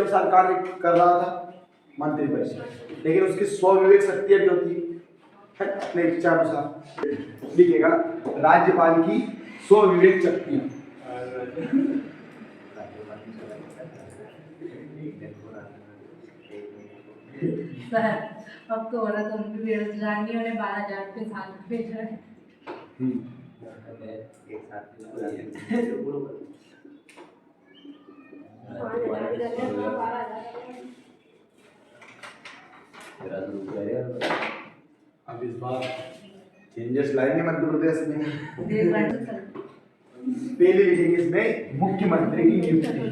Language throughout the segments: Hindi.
अनुसार कार्य कर रहा था मंत्रिपरिषद, लेकिन उसकी स्वविवेक शक्तियां भी होती है अपने इच्छा अनुसार। लिखिएगा राज्यपाल की स्वविवेक शक्तियां। अब तो औरत उनकी बेरोजगारी उन्हें 12,000 रुपये साल में भेज रहे हैं। अब इस बार चेंजेस लाएंगे मध्य प्रदेश में। पहले लिखेंगे इसमें मुख्यमंत्री की नियुक्ति।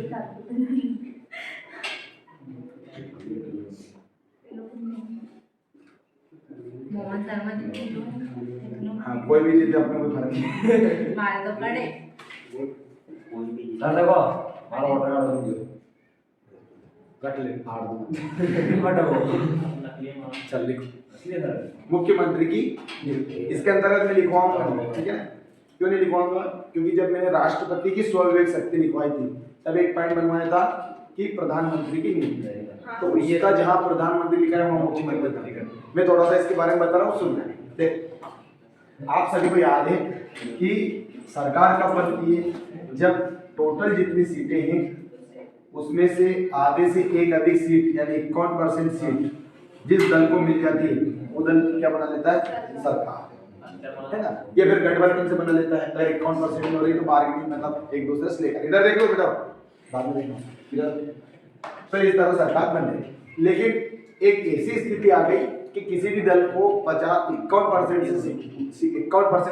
मोहन शर्मा जी हाँ कोई भी चीज अपने कोई फर्क नहीं मारे तो पड़े। सर देखो मारो वोटर कार्ड दो रख ले फाड़ दो बटो चल लिखो मुख्यमंत्री की नियुक्ति। इसके अंतर्गत मैं लिखवाऊंगा, ठीक है। क्यों नहीं लिखवाऊंगा? क्योंकि जब मैंने राष्ट्रपति की स्वविवेक शक्ति लिखवाई थी तब एक पॉइंट बनवाया था कि प्रधानमंत्री की नियुक्ति, तो इसका जहां प्रधानमंत्री लिखा है वहां मुख्यमंत्री था। मैं थोड़ा सा इसके बारे में बता रहा हूँ, सुनना। देख आप सभी को याद है कि सरकार कब बनती है? जब टोटल जितनी सीटें हैं उसमें से आधे से एक अधिक सीट यानी 51% सीट जिस दल को मिल जाती है वो दल क्या बना लेता है? सरकार, है ना। ये फिर गठबंधन से बना लेता है। अगर 51% हो रही तो बार्गेनिंग मतलब एक दूसरे से लेकर। इधर देख लो बेटा, बाद में देखना इधर। तो इस तरह सरकार बन रही। लेकिन एक ऐसी स्थिति आ गई कि किसी भी दल को 51%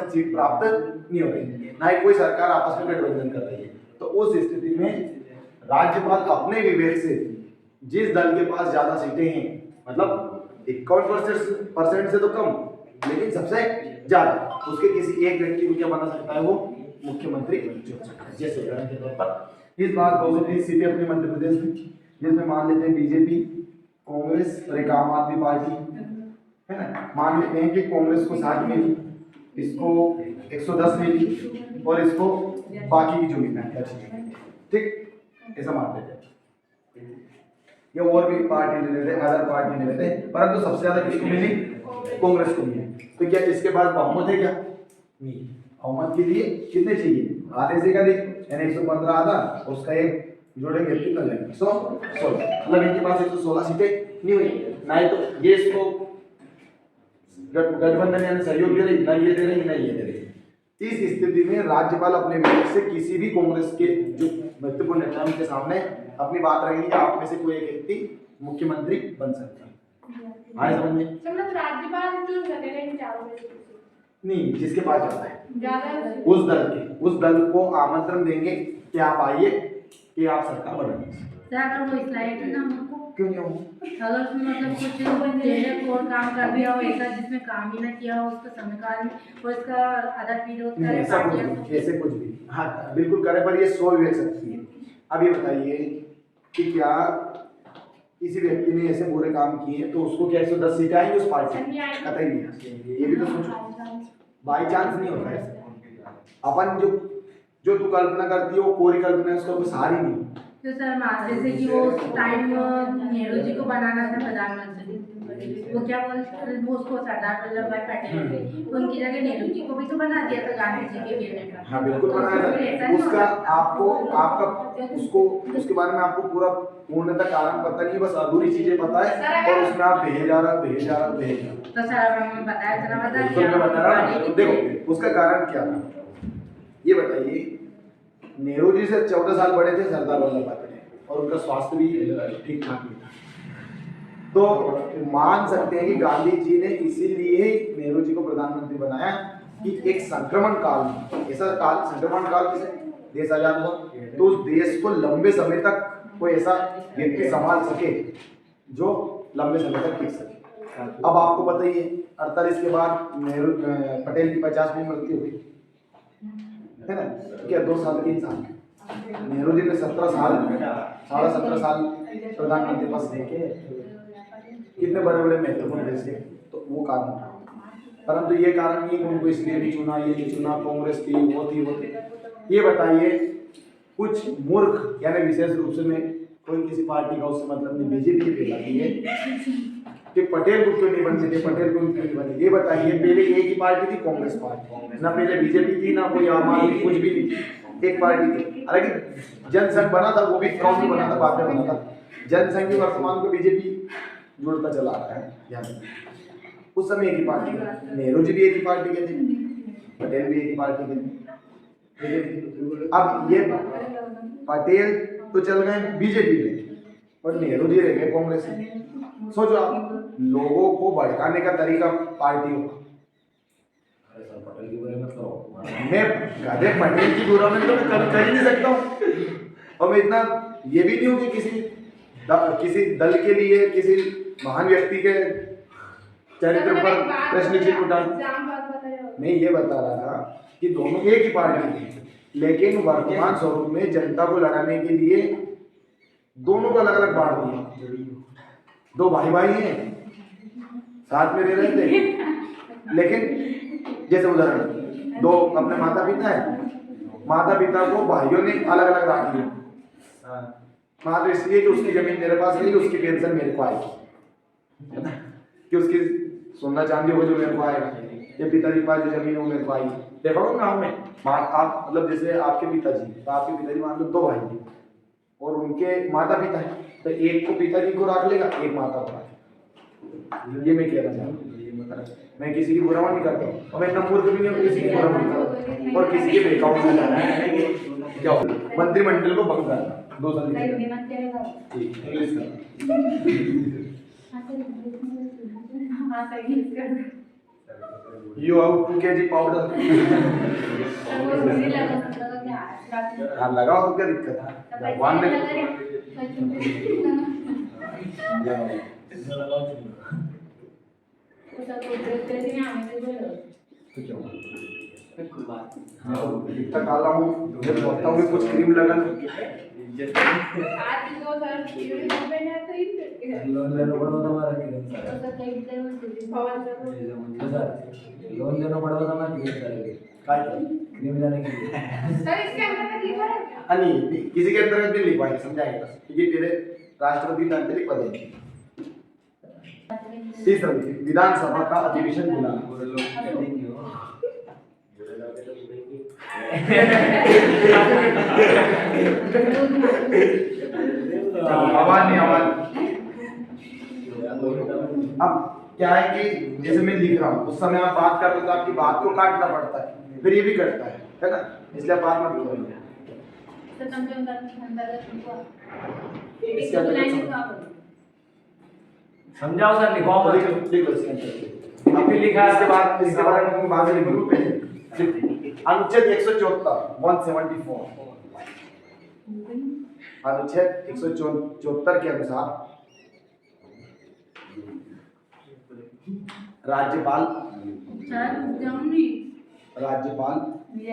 सीट प्राप्त नहीं हो रही, ना ही कोई सरकार आपस में गठबंधन कर रही है। तो उस स्थिति में राज्यपाल अपने विवेक से जिस दल के पास ज्यादा सीटें हैं, मतलब 51% से तो कम लेकिन सबसे ज्यादा, उसके किसी एक व्यक्ति को क्या बना सकता है? वो मुख्यमंत्री चुन सकता है। जैसे उदाहरण के तौर पर इस बार 230 सीटें अपने मध्य प्रदेश में, जिसमें मान लेते हैं बीजेपी, कांग्रेस और एक आम आदमी पार्टी, है ना। मान लेते हैं कि कांग्रेस को 60 मिली, इसको 110 मिली और इसको बाकी की जो मिलना है, ठीक, ऐसा मान लेते हैं। या और भी पार्टी ले लेते हैं, अदर पार्टी ले लेते हैं, परंतु सबसे ज्यादा किसको मिली? कांग्रेस को मिली। तो क्या इसके पास बहुमत है? क्या नहीं। बहुमत के लिए कितने चाहिए? आधे से अधिक, यानी 115 आधा, उसका एक जोड़ेंगे कितना जाएगा? 116। मतलब इनके पास 116 सीटें नहीं हुई, ना ही तो ये इसको गठबंधन यानी सहयोग दे रही, ना ये दे रही, ना ये दे रही। इस स्थिति में राज्यपाल अपने विवेक से किसी भी कांग्रेस के जो महत्वपूर्ण नेताओं के सामने अपनी बात रखेंगे, आप में से कोई एक व्यक्ति मुख्यमंत्री बन सकता है। आए समझ में? राज्यपाल चुन सकेगा इन चारों में नहीं, जिसके पास जाता है ज्यादा उस दल को आमंत्रण देंगे कि आप आइए कि आप सरकार बनाइए। अगर वो स्लाइड ना हमको क्यों नहीं हो? अगर उसमें मतलब कुछ पहले और काम कर दिया हो ऐसा जिसमें काम ही ना किया हो उसका समयकाल में और इसका आधा विरोध करे, ऐसा कुछ भी हाँ बिल्कुल करे, पर ये स्वविवेक शक्ति है। अब ये बताइए कि क्या किसी व्यक्ति ने ऐसे बुरे काम किए तो उसको क्या 110 सीटें आएंगी उस पार्टी? कतई नहीं। ये भी तो सोचो, बाई चांस नहीं होता है। अपन जो तू कल्पना करती है वो कोरी कल्पना है, उसका कोई सारी नहीं। तो सर जैसे कि वो टाइम नेहरू जी को बनाना था प्रधानमंत्री, वो क्या बोलते वो उसको सरदार वल्लभ भाई पटेल थे, उनकी जगह नेहरू जी को भी तो बना दिया था गांधी जी के कहने पर। हाँ बिल्कुल बनाया था। उसका आपका उसको उसके बारे में आपको पूरा पूर्णतः कारण पता नहीं, बस अधूरी चीजें पता है और उसमें आप भेज जा रहा। तो सर हमें बताया जरा बता रहा। देखो उसका कारण क्या था ये बताइए। नेहरू जी से 14 साल बड़े थे सरदार वल्लभ भाई पटेल, और उनका स्वास्थ्य भी ठीक ठाक नहीं था। तो मान सकते हैं कि गांधी जी ने इसीलिए नेहरू जी को प्रधानमंत्री बनाया कि एक संक्रमण काल में, ऐसा काल संक्रमण काल किसे देश आजाद हुआ तो उस देश को लंबे समय तक कोई ऐसा व्यक्ति संभाल सके जो लंबे समय तक टिक सके। अब आपको पता ही है 48 के बाद नेहरू पटेल की 50वीं मृत्यु हुई, है ना। क्या 2 साल 3 साल नेहरू जी ने 17 साल 17.5 साल प्रधानमंत्री पद देखे, कितने बड़े बड़े महत्वपूर्ण देश थे। तो वो कारण था, परंतु ये कारण नहीं कि उनको इसलिए नहीं चुना, ये नहीं चुना, कांग्रेस थी वो थी। ये बताइए कुछ मूर्ख यानी विशेष रूप से मैं कोई किसी पार्टी का उससे मतलब नहीं, बीजेपी की कहलाती है कि पटेल को क्यों नहीं बन सके, पटेल को क्यों नहीं बने, ये बताइए। पहले एक ही पार्टी थी, कांग्रेस पार्टी, ना पहले बीजेपी थी ना कोई आम आदमी, कुछ भी नहीं थी, एक पार्टी थी। हालांकि जनसंघ बना था, वो भी कौन सी बना था, बाद में बना था। जनसंघ की वर्तमान को बीजेपी जुड़ता चला रहा है यहाँ। उस समय एक ही पार्टी थी, नेहरू जी भी एक ही पार्टी के थे, पटेल भी एक ही पार्टी के थे। अब ये पटेल तो चल गए बीजेपी में, पर नेहरू जी रह गए कांग्रेस में। सोचो आप, लोगों को भड़काने का तरीका पार्टियों का। अरे सर पटेल की बुराई मत करो। मैं गधे पटेल की बुरा में तो मैं कर ही नहीं सकता हूँ, और मैं इतना ये भी नहीं हूँ कि किसी दल के लिए किसी महान व्यक्ति के चरित्र पर प्रश्न चिन्ह उठा। मैं ये बता रहा था कि दोनों एक ही पार्टी थी, लेकिन वर्तमान स्वरूप में जनता को लड़ाने के लिए दोनों को अलग अलग बांट दिया। दो भाई भाई हैं, साथ में रह रहे थे, लेकिन जैसे उदाहरण, दो अपने माता पिता है, माता पिता को भाइयों ने अलग अलग रख दिया, मात्र इसलिए कि उसकी जमीन मेरे पास नहीं, उसकी पेंशन मेरे को आएगी, है ना, कि उसकी सोना चांदी होगा जो मेरे को आएगा, ये पिताजी के पास जो जमीन हो मेरे को आएगी। देखो ना गाँव में आप मतलब जैसे आपके पिताजी, तो आपके पिताजी मान लो दो भाई हैं और उनके माता पिता है, तो एक को पिताजी को रख लेगा, एक माता को रख। ये मैं कहना चाहता हूँ, मैं किसी की बुरा नहीं करता हूँ, और मैं इतना मूर्ख भी नहीं हूँ किसी की बुरा नहीं करता, और किसी के बेकाउंट में जाना है क्या हो, मंत्रिमंडल को भंग करना, दो साल इंग्लिश का You have 2 kg powder। हाँ लगाओ तो क्या दिक्कत है, भगवान ने इतना काला हूँ, जब बोलता हूँ कुछ क्रीम लगा लोन लेना पड़ा था हमारा लोन लेना पड़ा था हमारा क्रीम जाने के लिए। नहीं किसी के अंतर्गत नहीं लिखवाएंगे, समझाएंगे बस, ये तेरे राष्ट्रपति का आंतरिक पद है। तीसरा विधानसभा का अधिवेशन बुलाना। आवाज नहीं, आवाज। अब क्या है कि जैसे मैं लिख रहा हूँ उस समय आप बात कर रहे हो तो आपकी बात को काटना पड़ता है, फिर ये भी कटता है ना, इसलिए आप बात मत करो। समझाओ सर, लिखो आप लिखो इसके अंदर अभी लिखा है। इसके बारे में बाद में लिखो। अनुच्छेद 174 अनुच्छेद 174 के अनुसार राज्यपाल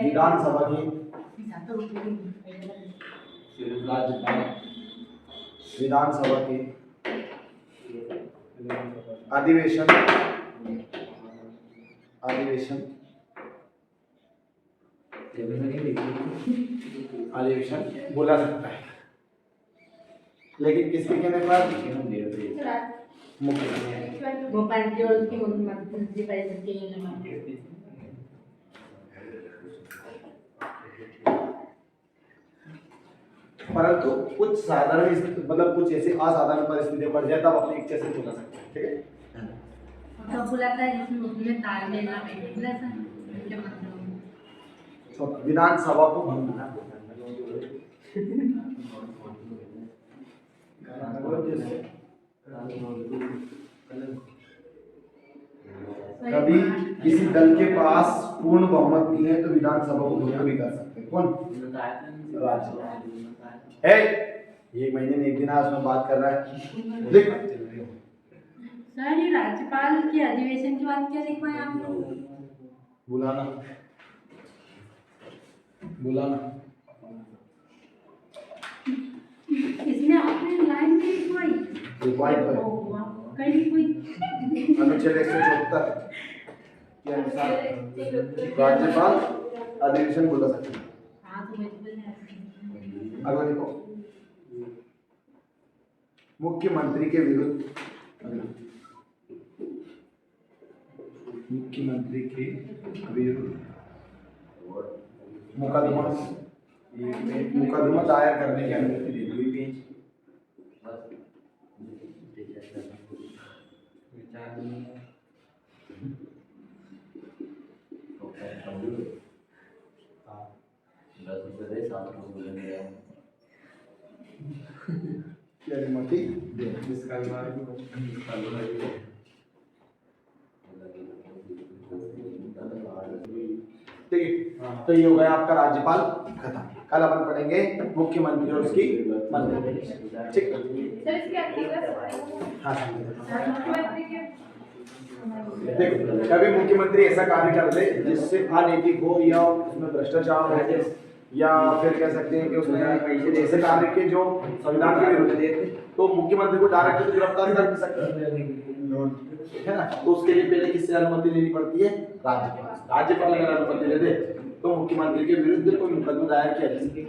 विधानसभा के अधिवेशन बुला सकता है, लेकिन किसके कहने पर? मुख्यमंत्री। परंतु कुछ साधारण मतलब कुछ ऐसे असाधारण परिस्थितियां पड़ जाए तब अपनी इच्छा से बुला सकते हैं, ठीक है। तो बुलाता है जिसमें उसमें तालमेल ना बैठे, विधानसभा को भंग कभी किसी दल के पास पूर्ण बहुमत नहीं है तो विधानसभा को भंग भी कर सकते हैं। कौन? राज्यपाल है। एक महीने में एक दिन आज में बात कर रहा है, लिख। सर ये राज्यपाल के अधिवेशन की बात क्या लिखवाएं आप लोग? बुलाना इसमें आपने लाइन में लिखवाई कहीं कोई अनुच्छेद 174 के अनुसार राज्यपाल अधिवेशन बुला सकते हैं। अगला देखो, मुख्यमंत्री के विरुद्ध मुख्यमंत्री के विरुद्ध मुकदमा दायर करने की अनुमति दी हुई पेज की अनुमति ठीक है। तो ये हो गया आपका राज्यपाल खत्म। कल अपन पढ़ेंगे मुख्यमंत्री और उसकी मंत्रिपरिषद। ठीक है। सर इसके अंतर्गत हाँ मुख्यमंत्री के देखो, कभी मुख्यमंत्री ऐसा कार्य कर दे जिससे अनैतिक हो या उसमें भ्रष्टाचार हो या फिर कह सकते हैं कि उसने ऐसे कार्य के जो संविधान के विरुद्ध थे, तो मुख्यमंत्री को डायरेक्ट गिरफ्तार कर सकते हैं ना। तो उसके लिए पहले किससे अनुमति लेनी पड़ती है? राज्यपाल। राज्यपाल अगर अनुमति दे दे तो मुख्यमंत्री के विरुद्ध कोई मुकदमा दायर किया जा सकता।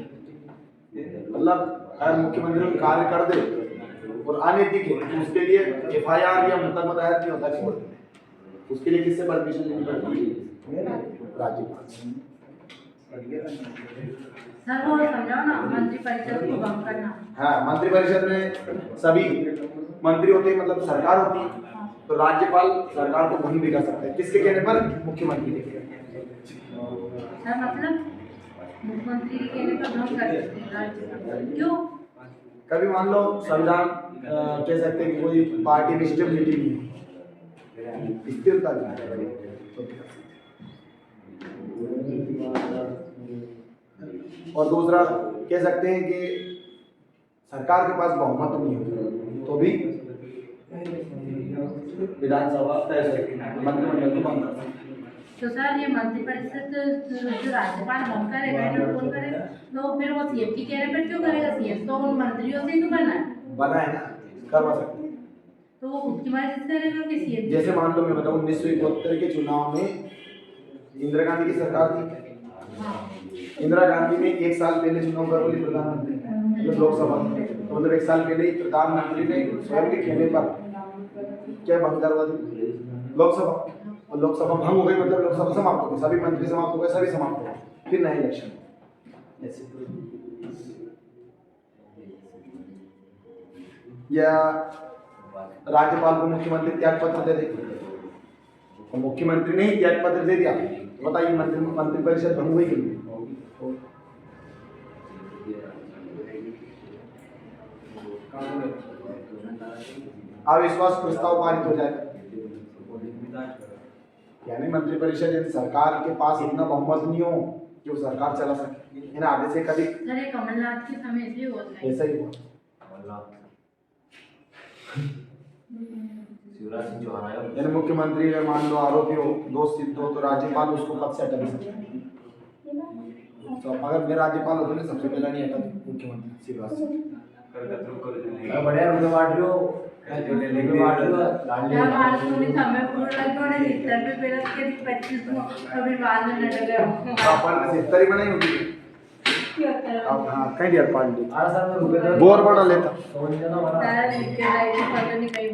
मतलब अगर मुख्यमंत्री कोई कार्य कर दे और अनैतिक है तो उसके लिए एफआईआर या मुकदमा दायर नहीं होता कोर्ट में, उसके लिए किससे परमिशन लेनी पड़ती है? राज्यपाल। सर वो समझाओ ना, मंत्रिपरिषद को भंग करना। हाँ, मंत्रिपरिषद में सभी मंत्री होते हैं, मतलब सरकार होती है, तो राज्यपाल सरकार को भंग भी कर सकता है। किसके कहने पर? मुख्यमंत्री के कहने पर। सर मतलब मुख्यमंत्री के कहने पर भंग कर सकते हैं राज्यपाल। क्यों? कभी मान लो संविधान कह सकते हैं कि कोई पार्टी में स्टेबिलिटी नहीं है, स्थिरता नहीं है, और दूसरा कह सकते हैं कि सरकार के पास बहुमत नहीं होता तो भी विधानसभा मंत्रिमंडल को भंग कर सकती है। तो सर ये मंत्रिपरिषद जो राज्यपाल भंग करेगा तो कौन करेगा? तो फिर वो सीएम की कहने पर क्यों करेगा? सीएम तो उन मंत्रियों से तो बना है। बना है ना, करवा सकते हैं। तो वो मुख्यमंत्री से करेगा कि सीएम? जैसे मान लो मैं बताऊं 1971 के चुनाव में इंदिरा गांधी की सरकार थी। इंदिरा गांधी ने एक साल पहले चुनाव कर बोली प्रधानमंत्री, मतलब लोकसभा, तो मतलब एक साल पहले ही प्रधानमंत्री ने स्वयं के कहने पर क्या भंग करवा दी? लोकसभा। और लोकसभा भंग हो गई मतलब लोकसभा समाप्त हो गई, सभी मंत्री समाप्त हो गए, सभी समाप्त हो गए, फिर नए इलेक्शन। या राज्यपाल को मुख्यमंत्री त्याग पत्र दे दे, तो मुख्यमंत्री ने ही त्याग पत्र दे दिया, बताइए मंत्रिपरिषद भंग हुई कि नहीं? अविश्वास प्रस्ताव पारित हो जाएगा। यानी मंत्रिपरिषद यदि सरकार के पास इतना बहुमत नहीं हो कि वो सरकार चला सके, है ना, आधे से कभी सर ये कमलनाथ के समय से होता है। ऐसा ही हुआ। यानी मुख्यमंत्री अगर मान लो आरोपी हो, दोष सिद्ध हो, तो राज्यपाल उसको पद से हटा सकते हैं। तो अगर मैं राज्यपाल होता ना सबसे पहले नहीं हटा मुख्यमंत्री शिवराज सिंह। बढ़िया रुपये बांट लो, बांट लो क्या बात होनी समय पूरा लगे 70 पे पहले के 25 को अभी बाद में न लगे। अपन ने 70 ही बनाई होगी। क्या कर? अब हाँ कहीं दिया पार्ट दी। आ सर मैं रुपये बोर बड़ा लेता। समझ जाना सारा लिख के लाइक पता नहीं कहीं